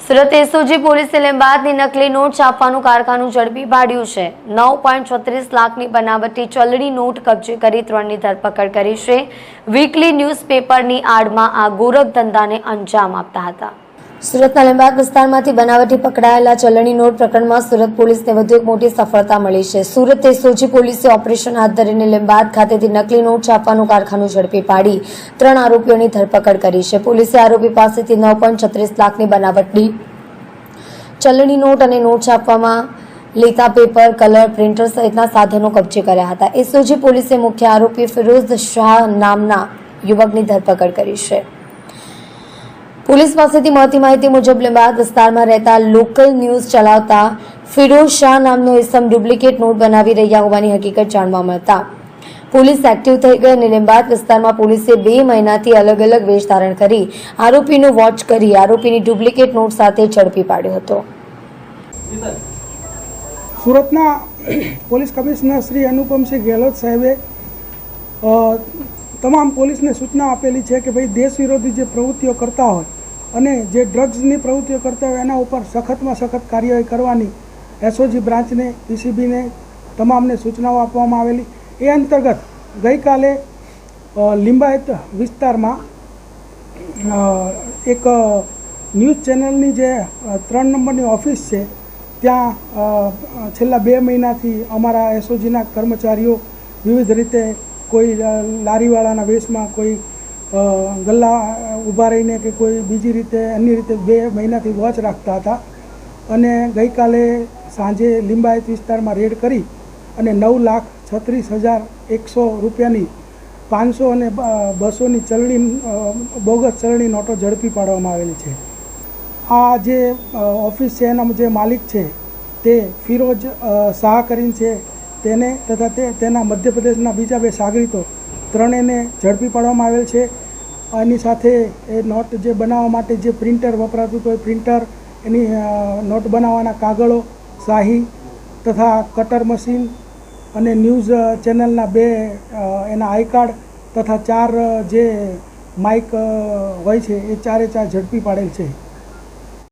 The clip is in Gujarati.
સુરત એસઓજી પોલીસે લીંબાદની નકલી નોટ છાપવાનું કારખાનું ઝડપી પાડ્યું છે। 9.36 લાખની બનાવટી ચલણી નોટ કબજે કરી 3ની ધરપકડ કરી છે। વીકલી ન્યૂઝપેપરની આડમાં આ ગોરખ ધંધાને અંજામ આપતા હતા। સુરતના લીંબાદ વિસ્તારમાંથી બનાવટી પકડાયેલા ચલણી નોટ પ્રકરણમાં સુરત પોલીસને વધુ એક મોટી સફળતા મળી છે। સુરત એસઓજી પોલીસે ઓપરેશન હાથ ધરીને લીંબાદ ખાતેથી નકલી નોટ છાપવાનું કારખાનું ઝડપી પાડી 3 આરોપીઓની ધરપકડ કરી છે। પોલીસે આરોપી પાસેથી 9.36 લાખની બનાવટી ચલણી નોટ અને નોટ છાપવામાં લેતા પેપર, કલર, પ્રિન્ટર સહિતના સાધનો કબજે કર્યા હતા। એસઓજી પોલીસે મુખ્ય આરોપી ફિરોઝ શાહ નામના યુવકની ધરપકડ કરી છે। પોલીસ પાસેથી મળતી માહિતી મુજબ લીંબાદ વિસ્તારમાં રહેતા લોકલ ન્યૂઝ ચલાવતા ફિરોઝ શાહ નામનો ઇસમ ડુપ્લિકેટ નોટ બનાવી રહ્યા હોવાની હકીકત જાણવા મળતા પોલીસ એક્ટિવ થઈ ગઈ અને લીંબાદ વિસ્તારમાં પોલીસે 2 મહિનાથી અલગ અલગ વેશ ધારણ કરી આરોપીનો વોચ કરી આરોપીની ડુપ્લિકેટ નોટ સાથે ઝડપી પાડ્યો હતો। સુરતના પોલીસ કમિશનર શ્રી અનુપમસિંહ ગેહલોત સાહેબે તમામ પોલીસને સૂચના આપેલી છે કે ભાઈ દેશ વિરોધી જે પ્રવૃત્તિઓ કરતા હોય અને જે ડ્રગ્સની પ્રવૃત્તિઓ કરતા હોય એના ઉપર સખતમાં સખત કાર્યવાહી કરવાની એસઓજી બ્રાન્ચને, પીસીબીને તમામને સૂચનાઓ આપવામાં આવેલી। એ અંતર્ગત ગઈકાલે લિંબાયત વિસ્તારમાં એક ન્યૂઝ ચેનલની જે 3 નંબરની ઓફિસ છે ત્યાં છેલ્લા 2 મહિનાથી અમારા એસઓજીના કર્મચારીઓ વિવિધ રીતે કોઈ લારીવાળાના વેશમાં, કોઈ ગલ્લા ઊભા રહીને કે કોઈ બીજી રીતે અન્ય રીતે 2 મહિનાથી વોચ રાખતા હતા અને ગઈકાલે સાંજે લિંબાયત વિસ્તારમાં રેડ કરી અને 9,36,100 રૂપિયાની 500 અને 200ની ચલણી બોગસ ચલણી નોટો ઝડપી પાડવામાં આવેલી છે। આ જે ઓફિસ છે એના જે માલિક છે તે ફિરોઝ શાહ કરીને છે તેને તથા તેના મધ્યપ્રદેશના બીજા 2 સાગરીતો ત્રણેયને ઝડપી પાડવામાં આવેલ છે। એની સાથે એ નોટ જે બનાવવા માટે જે પ્રિન્ટર વપરાતું હતું એ પ્રિન્ટર, એની નોટ બનાવવાના કાગળો, શાહી તથા કટર મશીન અને ન્યૂઝ ચેનલના 2 એના આઈ કાર્ડ તથા 4 જે માઇક હોય છે એ 4 ઝડપી પાડેલ છે।